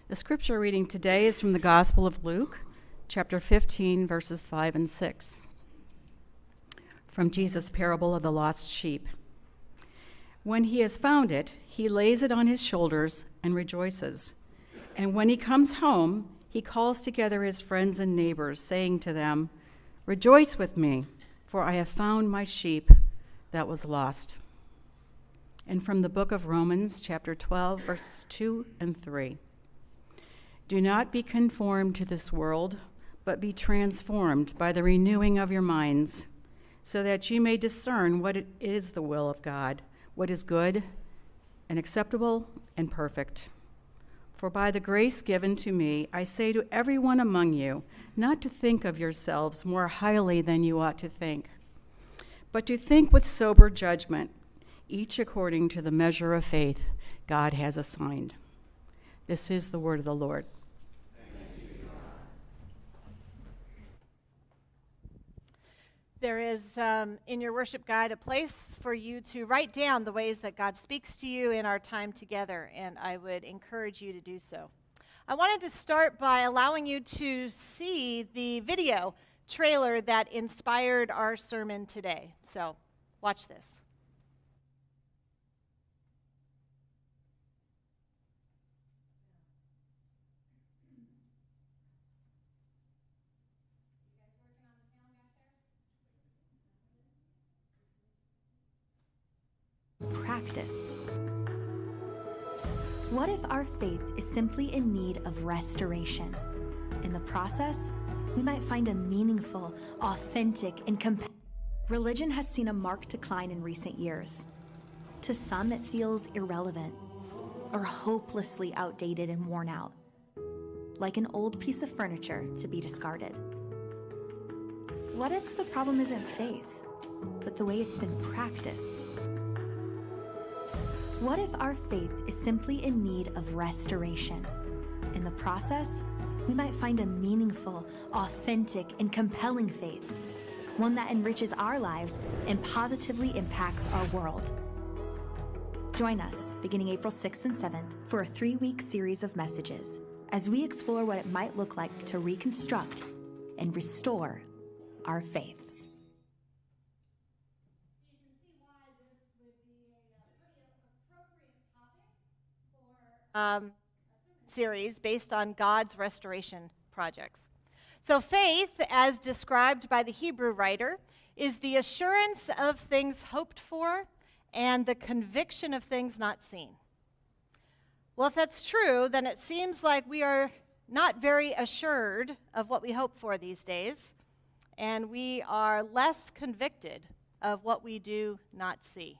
The scripture reading today is from the Gospel of Luke, chapter 15, verses 5 and 6, from Jesus' parable of the lost sheep. When he has found it, he lays it on his shoulders and rejoices. And when he comes home, he calls together his friends and neighbors, saying to them, "Rejoice with me, for I have found my sheep that was lost." And from the book of Romans, chapter 12, verses 2 and 3. Do not be conformed to this world, but be transformed by the renewing of your minds, so that you may discern what it is the will of God, what is good and acceptable and perfect. For by the grace given to me, I say to everyone among you, not to think of yourselves more highly than you ought to think, but to think with sober judgment, each according to the measure of faith God has assigned. This is the word of the Lord. There is, in your worship guide, a place for you to write down the ways that God speaks to you in our time together, and I would encourage you to do so. I wanted to start by allowing you to see the video trailer that inspired our sermon today. So, watch this. Practice. What if our faith is simply in need of restoration? In the process, we might find a meaningful, authentic, and Religion has seen a marked decline in recent years. To some, it feels irrelevant or hopelessly outdated and worn out, like an old piece of furniture to be discarded. What if the problem isn't faith, but the way it's been practiced? What if our faith is simply in need of restoration? In the process, we might find a meaningful, authentic, and compelling faith, one that enriches our lives and positively impacts our world. Join us beginning April 6th and 7th for a 3-week series of messages as we explore what it might look like to reconstruct and restore our faith. Series based on God's restoration projects. So faith, as described by the Hebrew writer, is the assurance of things hoped for and the conviction of things not seen. Well, if that's true, then it seems like we are not very assured of what we hope for these days, and we are less convicted of what we do not see.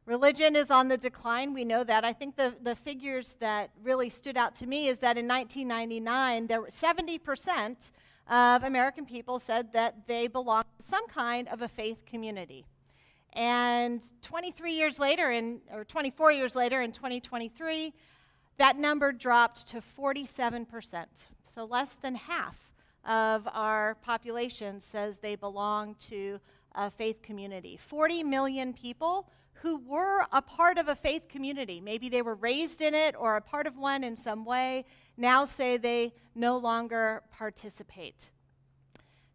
Religion is on the decline. We know that. I think the figures that really stood out to me is that in 1999, there were 70% of American people said that they belonged to some kind of a faith community. And 24 years later, in 2023, that number dropped to 47%. So less than half of our population says they belong to a faith community. 40 million people who were a part of a faith community, maybe they were raised in it or a part of one in some way, now say they no longer participate.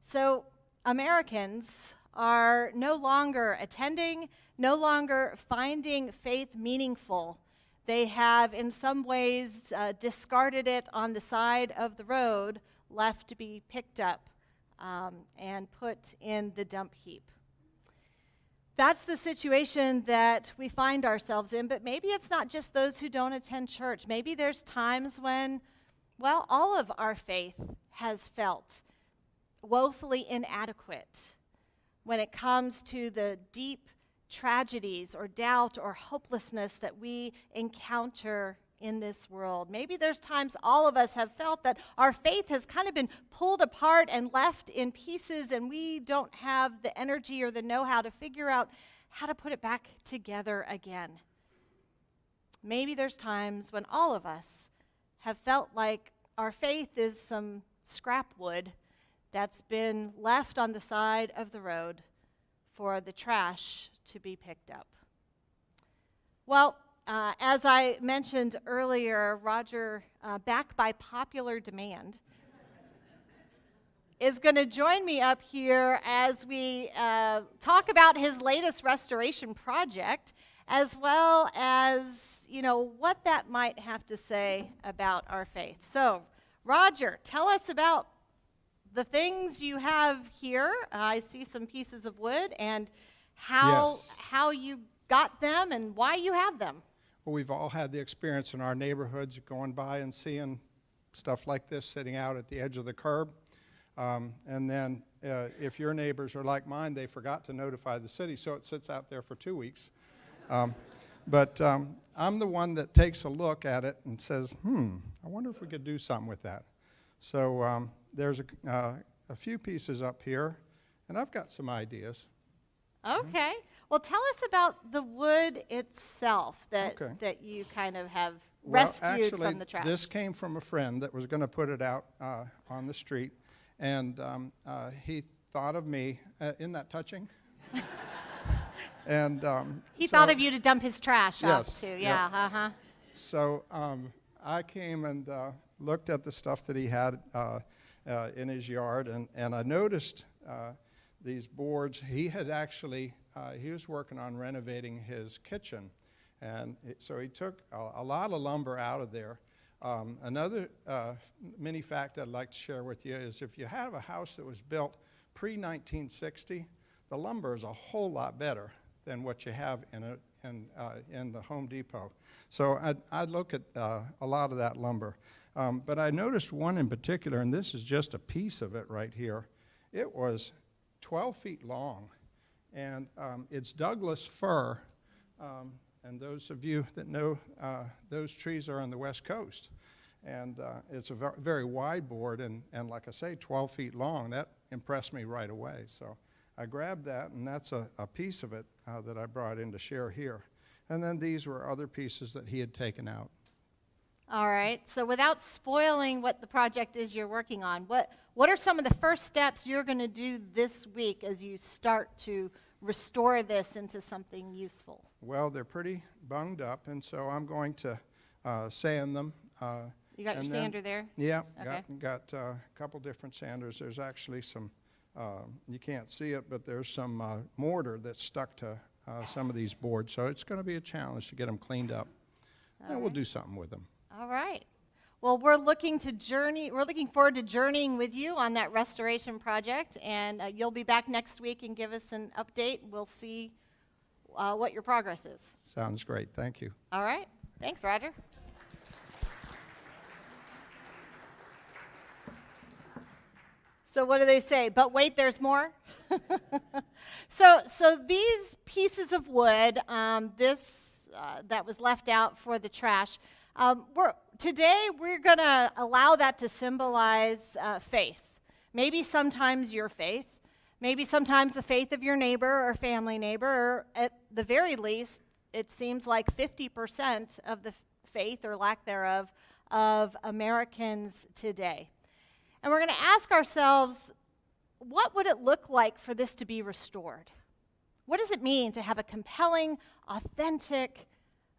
So Americans are no longer attending, no longer finding faith meaningful. They have in some ways discarded it on the side of the road, left to be picked up and put in the dump heap. That's the situation that we find ourselves in, but maybe it's not just those who don't attend church. Maybe there's times when, well, all of our faith has felt woefully inadequate when it comes to the deep tragedies or doubt or hopelessness that we encounter in this world. Maybe there's times all of us have felt that our faith has kind of been pulled apart and left in pieces, and we don't have the energy or the know-how to figure out how to put it back together again. Maybe there's times when all of us have felt like our faith is some scrap wood that's been left on the side of the road for the trash to be picked up. Well, as I mentioned earlier, Roger, back by popular demand, is going to join me up here as we talk about his latest restoration project, as well as, what that might have to say about our faith. So, Roger, tell us about the things you have here. I see some pieces of wood, and how you got them and why you have them. Well, we've all had the experience in our neighborhoods going by and seeing stuff like this sitting out at the edge of the curb. And then if your neighbors are like mine, they forgot to notify the city, so it sits out there for 2 weeks. But I'm the one that takes a look at it and says, I wonder if we could do something with that. So there's a few pieces up here, and I've got some ideas. Okay. Well, tell us about the wood itself that you kind of have rescued from the trash. This came from a friend that was going to put it out on the street, and he thought of me. Isn't that touching? And he thought of you to dump his trash off to. Yeah. Yep. So I came and looked at the stuff that he had in his yard, and I noticed these boards. He had actually, he was working on renovating his kitchen, and so he took a lot of lumber out of there. Another mini fact I'd like to share with you is if you have a house that was built pre-1960, the lumber is a whole lot better than what you have in the Home Depot. So I'd look at a lot of that lumber. But I noticed one in particular, and this is just a piece of it right here. It was 12 feet long, and it's Douglas fir, and those of you that know, those trees are on the West Coast, and it's a very wide board, and like I say, 12 feet long. That impressed me right away, so I grabbed that, and that's a piece of it that I brought in to share here. And then these were other pieces that he had taken out. All right. So without spoiling what the project is you're working on, what are some of the first steps you're going to do this week as you start to restore this into something useful? Well, they're pretty bunged up, and so I'm going to sand them. You got your sander there? Yeah, okay. got a couple different sanders. There's actually some, you can't see it, but there's some mortar that's stuck to some of these boards, so it's going to be a challenge to get them cleaned up. And we'll do something with them. All right. Well, we're looking forward to journeying with you on that restoration project, and you'll be back next week and give us an update. We'll see what your progress is. Sounds great. Thank you. All right. Thanks, Roger. So what do they say? But wait, there's more? So these pieces of wood, that was left out for the trash, today we're going to allow that to symbolize faith. Maybe sometimes your faith, maybe sometimes the faith of your neighbor or family neighbor, or at the very least, it seems like 50% of the faith or lack thereof of Americans today. And we're going to ask ourselves, what would it look like for this to be restored? What does it mean to have a compelling, authentic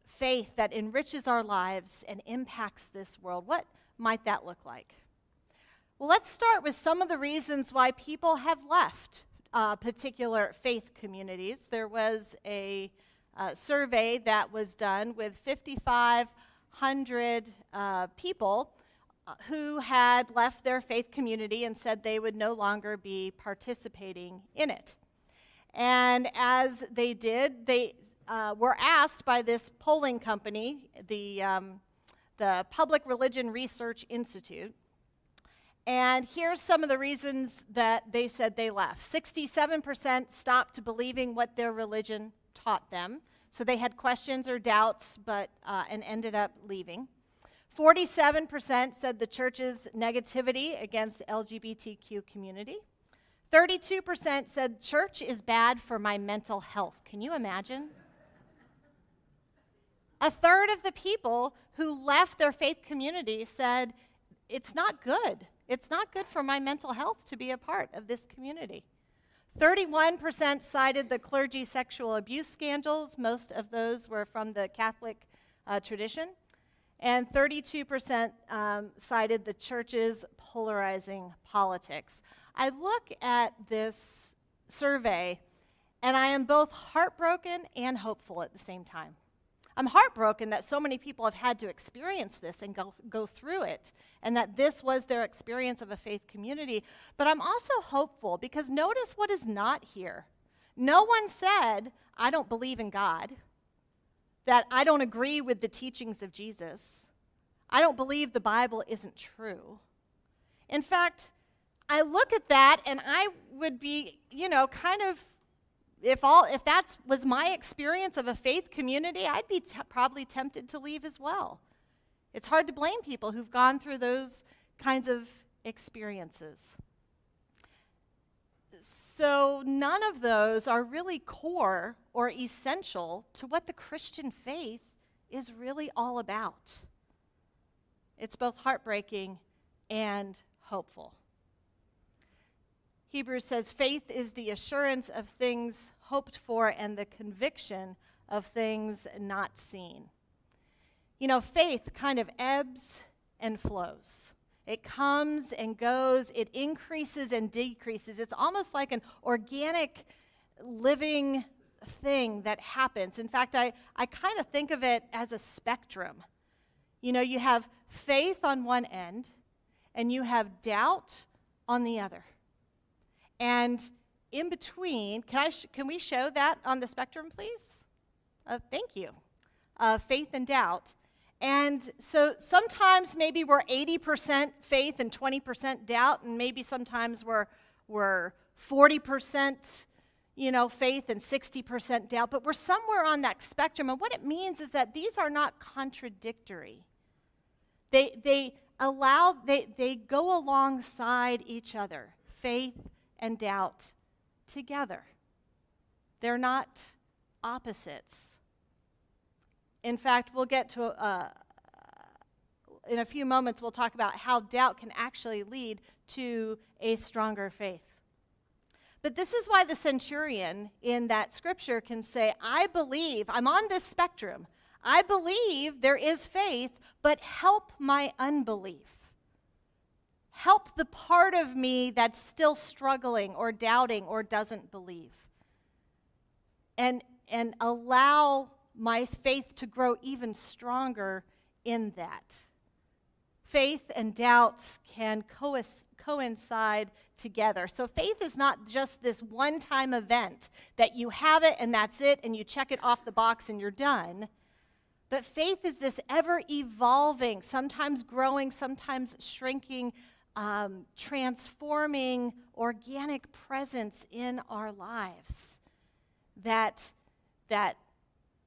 faith that enriches our lives and impacts this world? What might that look like? Well, let's start with some of the reasons why people have left particular faith communities. There was a survey that was done with 5,500 people who had left their faith community and said they would no longer be participating in it. And as they did, they were asked by this polling company, the Public Religion Research Institute, and here's some of the reasons that they said they left. 67% stopped believing what their religion taught them, so they had questions or doubts, and ended up leaving. 47% said the church's negativity against the LGBTQ community. 32% said church is bad for my mental health. Can you imagine? A third of the people who left their faith community said, it's not good. It's not good for my mental health to be a part of this community. 31% cited the clergy sexual abuse scandals. Most of those were from the Catholic tradition. And 32% cited the church's polarizing politics. I look at this survey, and I am both heartbroken and hopeful at the same time. I'm heartbroken that so many people have had to experience this and go through it, and that this was their experience of a faith community. But I'm also hopeful because notice what is not here. No one said, I don't believe in God, that I don't agree with the teachings of Jesus. I don't believe the Bible isn't true. In fact, I look at that and I would be, kind of, if that was my experience of a faith community, I'd be probably tempted to leave as well. It's hard to blame people who've gone through those kinds of experiences. So none of those are really core or essential to what the Christian faith is really all about. It's both heartbreaking and hopeful. Hebrews says, faith is the assurance of things hoped for and the conviction of things not seen. Faith kind of ebbs and flows. It comes and goes. It increases and decreases. It's almost like an organic living thing that happens. In fact, I kind of think of it as a spectrum. You have faith on one end, and you have doubt on the other. And in between, can we show that on the spectrum, please? Thank you. Faith and doubt. And so sometimes maybe we're 80% faith and 20% doubt, and maybe sometimes we're 40% faith and 60% doubt, but we're somewhere on that spectrum. And what it means is that these are not contradictory. They go alongside each other, faith and doubt together. They're not opposites. In fact, we'll get to, in a few moments, we'll talk about how doubt can actually lead to a stronger faith. But this is why the centurion in that scripture can say, I believe, I'm on this spectrum. I believe there is faith, but help my unbelief. Help the part of me that's still struggling or doubting or doesn't believe. And allow my faith to grow even stronger in that. Faith and doubts can coincide together. So faith is not just this one-time event that you have it and that's it and you check it off the box and you're done. But faith is this ever-evolving, sometimes growing, sometimes shrinking, transforming, organic presence in our lives that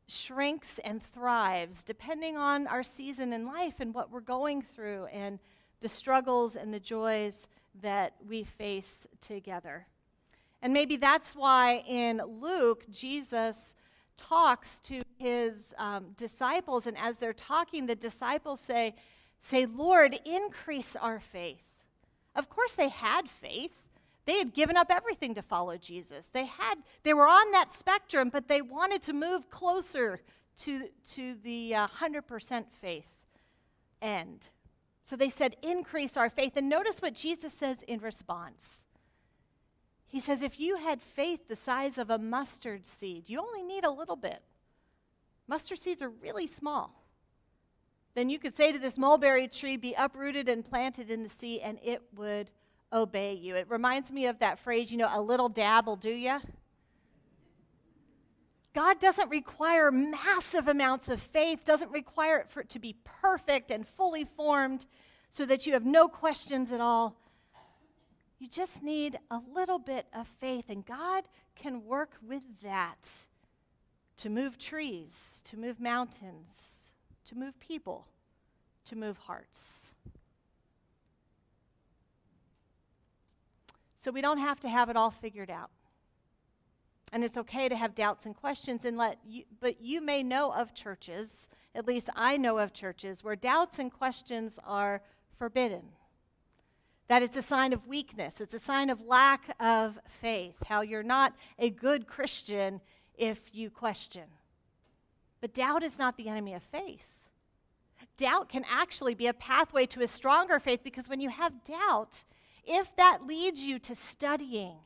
shrinks and thrives depending on our season in life and what we're going through and the struggles and the joys that we face together. And maybe that's why in Luke, Jesus talks to his disciples, and as they're talking, the disciples say, Lord, increase our faith. Of course they had faith. They had given up everything to follow Jesus. They were on that spectrum, but they wanted to move closer to the 100% faith end. So they said, increase our faith. And notice what Jesus says in response. He says, if you had faith the size of a mustard seed, you only need a little bit. Mustard seeds are really small. Then you could say to this mulberry tree, be uprooted and planted in the sea, and it would obey you. It reminds me of that phrase, a little dab will do ya. God doesn't require massive amounts of faith, doesn't require it for it to be perfect and fully formed so that you have no questions at all. You just need a little bit of faith, and God can work with that to move trees, to move mountains, to move people, to move hearts. So we don't have to have it all figured out. And it's okay to have doubts and questions, but you may know of churches, at least I know of churches, where doubts and questions are forbidden. That it's a sign of weakness, it's a sign of lack of faith, how you're not a good Christian if you question. But doubt is not the enemy of faith. Doubt can actually be a pathway to a stronger faith, because when you have doubt, if that leads you to studying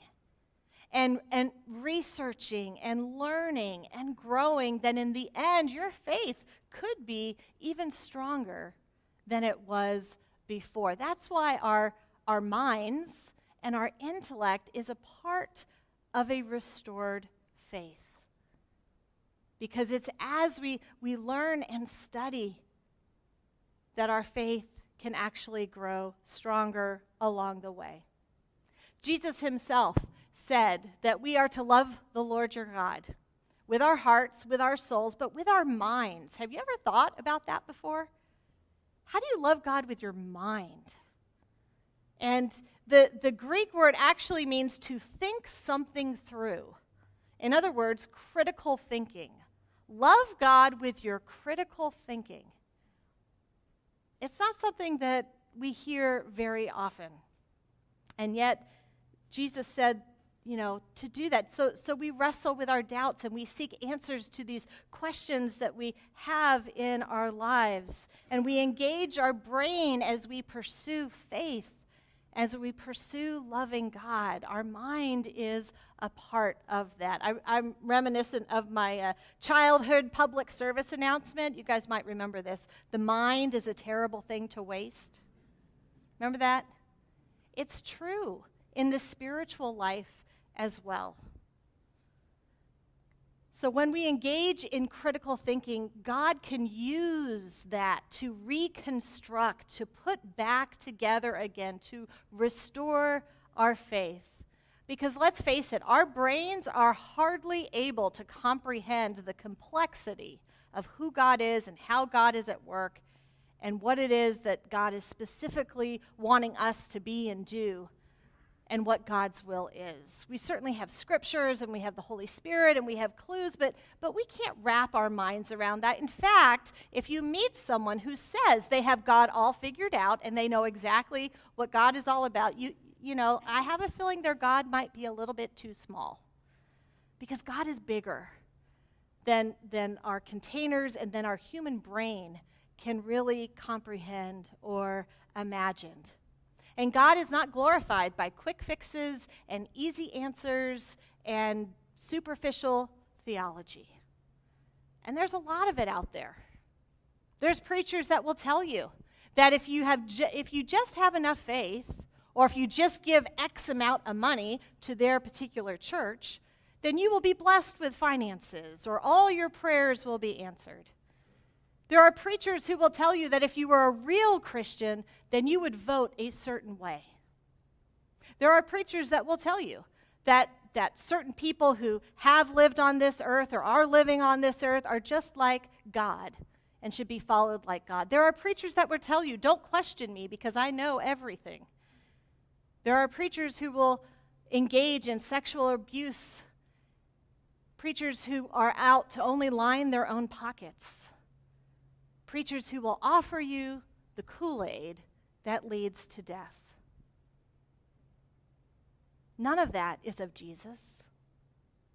and researching and learning and growing, then in the end, your faith could be even stronger than it was before. That's why our minds and our intellect is a part of a restored faith. Because it's as we learn and study that our faith can actually grow stronger along the way. Jesus himself said that we are to love the Lord your God with our hearts, with our souls, but with our minds. Have you ever thought about that before? How do you love God with your mind? And the Greek word actually means to think something through. In other words, critical thinking. Love God with your critical thinking. It's not something that we hear very often. And yet, Jesus said, to do that. So we wrestle with our doubts and we seek answers to these questions that we have in our lives. And we engage our brain as we pursue faith, as we pursue loving God. Our mind is a part of that. I'm reminiscent of my childhood public service announcement. You guys might remember this. The mind is a terrible thing to waste. Remember that? It's true in the spiritual life as well. So when we engage in critical thinking, God can use that to reconstruct, to put back together again, to restore our faith. Because let's face it, our brains are hardly able to comprehend the complexity of who God is and how God is at work and what it is that God is specifically wanting us to be and do, and what God's will is. We certainly have scriptures and we have the Holy Spirit and we have clues, but we can't wrap our minds around that. In fact, if you meet someone who says they have God all figured out and they know exactly what God is all about, I have a feeling their God might be a little bit too small, because God is bigger than our containers and than our human brain can really comprehend or imagine. And God is not glorified by quick fixes and easy answers and superficial theology. And there's a lot of it out there. There's preachers that will tell you that if you just have enough faith, or if you just give X amount of money to their particular church, then you will be blessed with finances, or all your prayers will be answered. There are preachers who will tell you that if you were a real Christian, then you would vote a certain way. There are preachers that will tell you that certain people who have lived on this earth or are living on this earth are just like God and should be followed like God. There are preachers that will tell you, don't question me because I know everything. There are preachers who will engage in sexual abuse, preachers who are out to only line their own pockets. Preachers who will offer you the Kool-Aid that leads to death. None of that is of Jesus.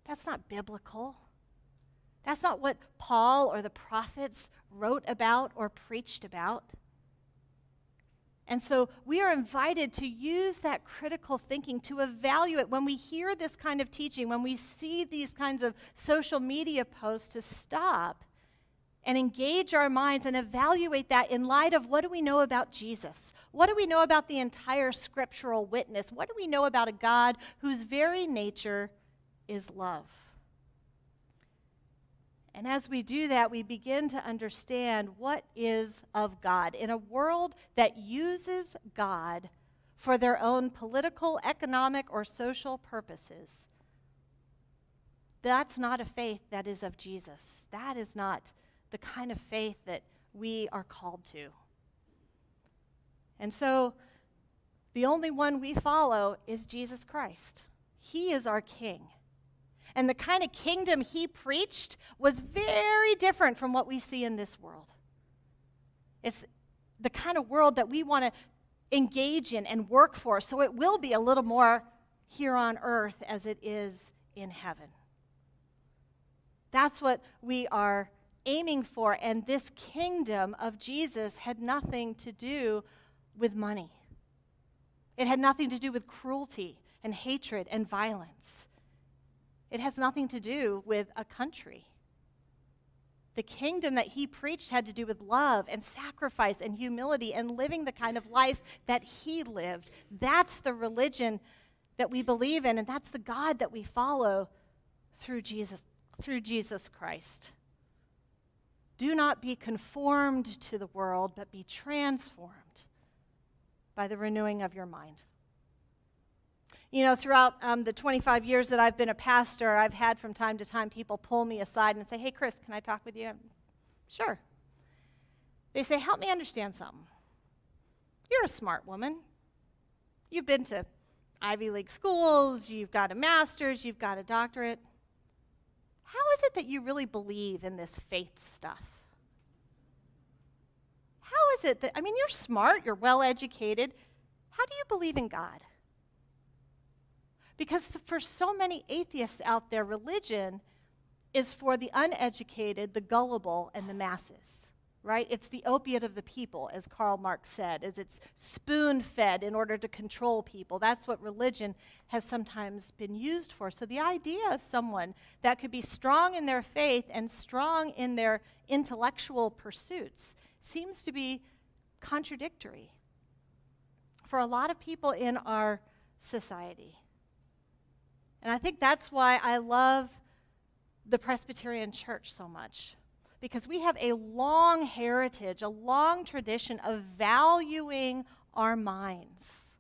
That's not biblical. That's not what Paul or the prophets wrote about or preached about. And so we are invited to use that critical thinking to evaluate when we hear this kind of teaching, when we see these kinds of social media posts, to stop and engage our minds and evaluate that in light of what do we know about Jesus? What do we know about the entire scriptural witness? What do we know about a God whose very nature is love? And as we do that, we begin to understand what is of God. In a world that uses God for their own political, economic, or social purposes, that's not a faith that is of Jesus. That is not the kind of faith that we are called to. And so the only one we follow is Jesus Christ. He is our King. And the kind of kingdom he preached was very different from what we see in this world. It's the kind of world that we want to engage in and work for, so it will be a little more here on earth as it is in heaven. That's what we are aiming for, and this kingdom of Jesus had nothing to do with money. It had nothing to do with cruelty and hatred and violence. It has nothing to do with a country. The kingdom that he preached had to do with love and sacrifice and humility and living the kind of life that he lived. That's the religion that we believe in, and that's the God that we follow through Jesus Christ. Do not be conformed to the world, but be transformed by the renewing of your mind. You know, throughout the 25 years that I've been a pastor, I've had from time to time people pull me aside and say, "Hey, Chris, can I talk with you?" Sure. They say, "Help me understand something. You're a smart woman. You've been to Ivy League schools, you've got a master's, you've got a doctorate. How is it that you really believe in this faith stuff? How is it that, you're smart, you're well-educated. How do you believe in God?" Because for so many atheists out there, religion is for the uneducated, the gullible, and the masses, right? It's the opiate of the people, as Karl Marx said, as it's spoon-fed in order to control people. That's what religion has sometimes been used for. So the idea of someone that could be strong in their faith and strong in their intellectual pursuits seems to be contradictory for a lot of people in our society. And I think that's why I love the Presbyterian Church so much, because we have a long heritage, a long tradition of valuing our minds,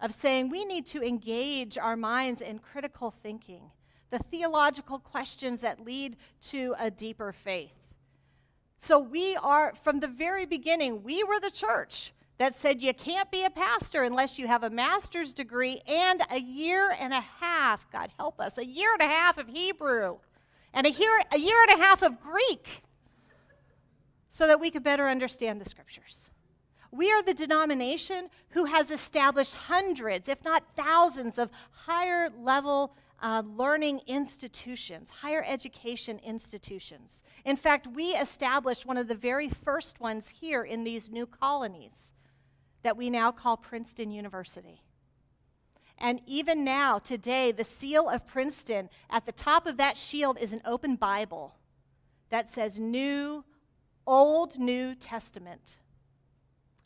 of saying we need to engage our minds in critical thinking, the theological questions that lead to a deeper faith. So we are, from the very beginning, we were the church that said you can't be a pastor unless you have a master's degree and a year and a half, God help us, a year and a half of Hebrew and a year and a half of Greek so that we could better understand the scriptures. We are the denomination who has established hundreds, if not thousands, of higher level learning institutions, higher education institutions. In fact, we established one of the very first ones here in these new colonies that we now call Princeton University. And even now, today, the seal of Princeton, at the top of that shield is an open Bible that says Old New Testament.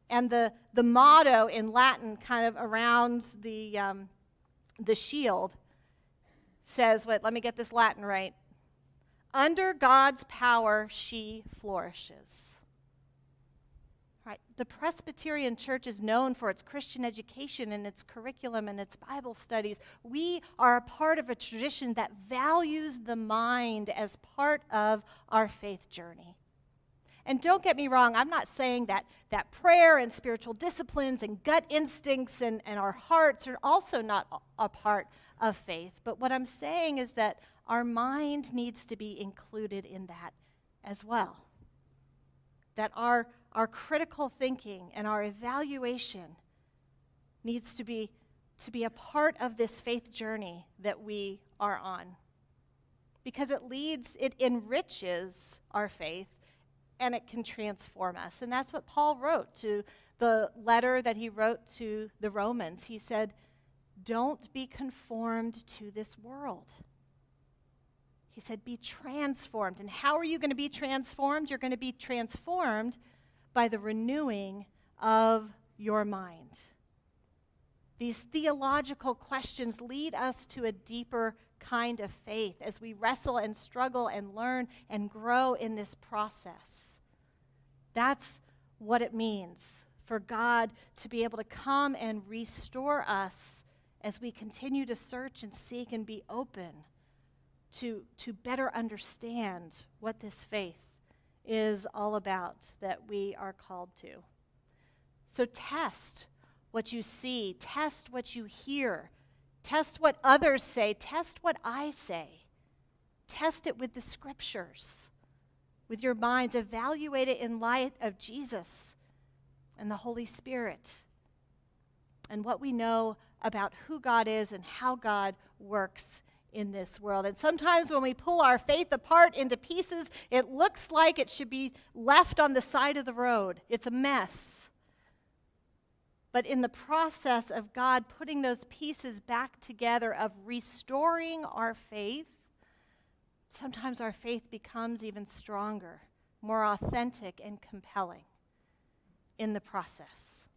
And the motto in Latin kind of around the shield says, let me get this Latin right. Under God's power, she flourishes. Right? The Presbyterian Church is known for its Christian education and its curriculum and its Bible studies. We are a part of a tradition that values the mind as part of our faith journey. And don't get me wrong, I'm not saying that prayer and spiritual disciplines and gut instincts and our hearts are also not a part of faith. But what I'm saying is that our mind needs to be included in that as well. That our critical thinking and our evaluation needs to be a part of this faith journey that we are on. Because it enriches our faith, and it can transform us. And that's what Paul wrote to the letter that he wrote to the Romans. He said, "Don't be conformed to this world." He said, "Be transformed." And how are you going to be transformed? You're going to be transformed by the renewing of your mind. These theological questions lead us to a deeper kind of faith as we wrestle and struggle and learn and grow in this process. That's what it means for God to be able to come and restore us as we continue to search and seek and be open to better understand what this faith is all about that we are called to. So test what you see, test what you hear, test what others say, test what I say. Test it with the scriptures, with your minds. Evaluate it in light of Jesus and the Holy Spirit and what we know about who God is and how God works in this world. And sometimes when we pull our faith apart into pieces, it looks like it should be left on the side of the road. It's a mess. But in the process of God putting those pieces back together, of restoring our faith, sometimes our faith becomes even stronger, more authentic and compelling in the process.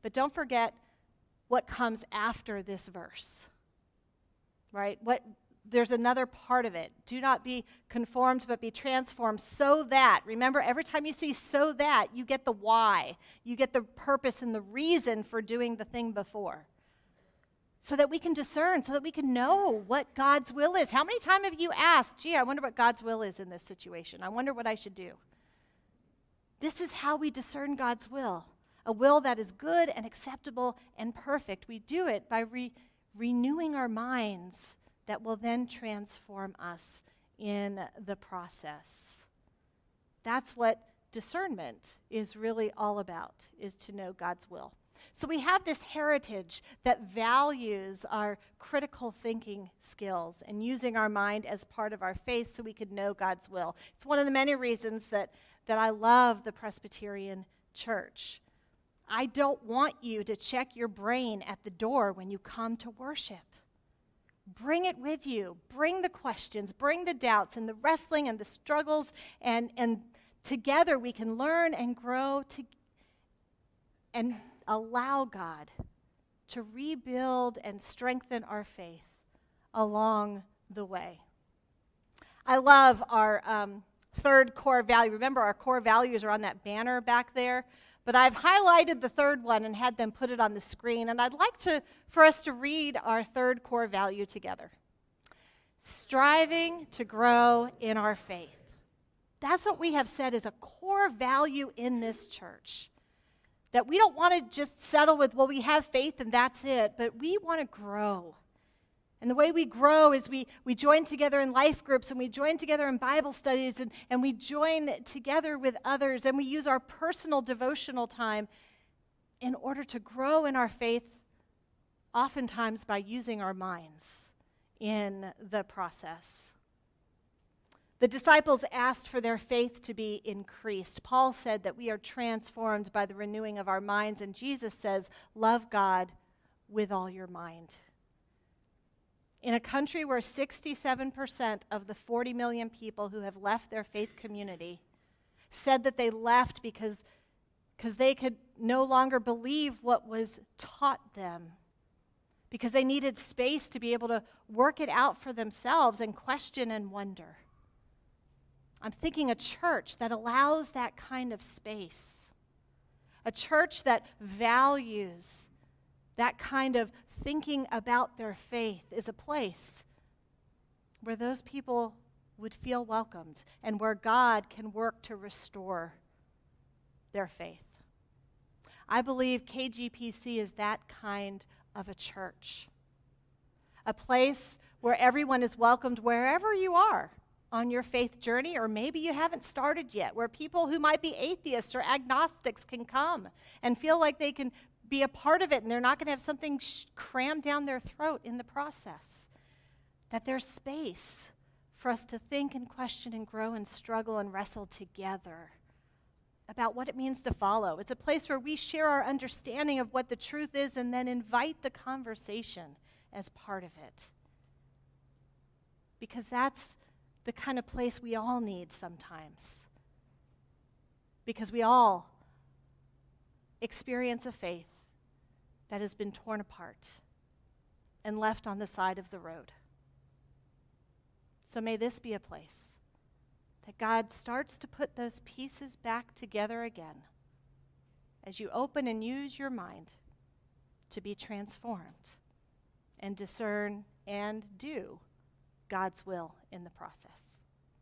But don't forget what comes after this verse, right? There's another part of it. Do not be conformed, but be transformed, so that, remember, every time you see so that, you get the why. You get the purpose and the reason for doing the thing before. So that we can discern, so that we can know what God's will is. How many times have you asked, gee, I wonder what God's will is in this situation? I wonder what I should do. This is how we discern God's will. A will that is good and acceptable and perfect. We do it by renewing our minds that will then transform us in the process. That's what discernment is really all about, is to know God's will. So we have this heritage that values our critical thinking skills and using our mind as part of our faith so we could know God's will. It's one of the many reasons that I love the Presbyterian Church. I don't want you to check your brain at the door when you come to worship. Bring it with you. Bring the questions, bring the doubts and the wrestling and the struggles, and together we can learn and grow and allow God to rebuild and strengthen our faith along the way. I love our third core value. Remember, our core values are on that banner back there. But I've highlighted the third one and had them put it on the screen. And I'd like for us to read our third core value together. Striving to grow in our faith. That's what we have said is a core value in this church. That we don't want to just settle with, well, we have faith and that's it. But we want to grow. And the way we grow is we join together in life groups, and we join together in Bible studies, and we join together with others, and we use our personal devotional time in order to grow in our faith, oftentimes by using our minds in the process. The disciples asked for their faith to be increased. Paul said that we are transformed by the renewing of our minds, and Jesus says, love God with all your mind. In a country where 67% of the 40 million people who have left their faith community said that they left because they could no longer believe what was taught them, because they needed space to be able to work it out for themselves and question and wonder. I'm thinking a church that allows that kind of space, a church that values that kind of thinking about their faith, is a place where those people would feel welcomed and where God can work to restore their faith. I believe KGPC is that kind of a church, a place where everyone is welcomed wherever you are on your faith journey, or maybe you haven't started yet, where people who might be atheists or agnostics can come and feel like they can be a part of it, and they're not going to have something crammed down their throat in the process. That there's space for us to think and question and grow and struggle and wrestle together about what it means to follow. It's a place where we share our understanding of what the truth is and then invite the conversation as part of it. Because that's the kind of place we all need sometimes. Because we all experience a faith that has been torn apart and left on the side of the road. So may this be a place that God starts to put those pieces back together again as you open and use your mind to be transformed and discern and do God's will in the process.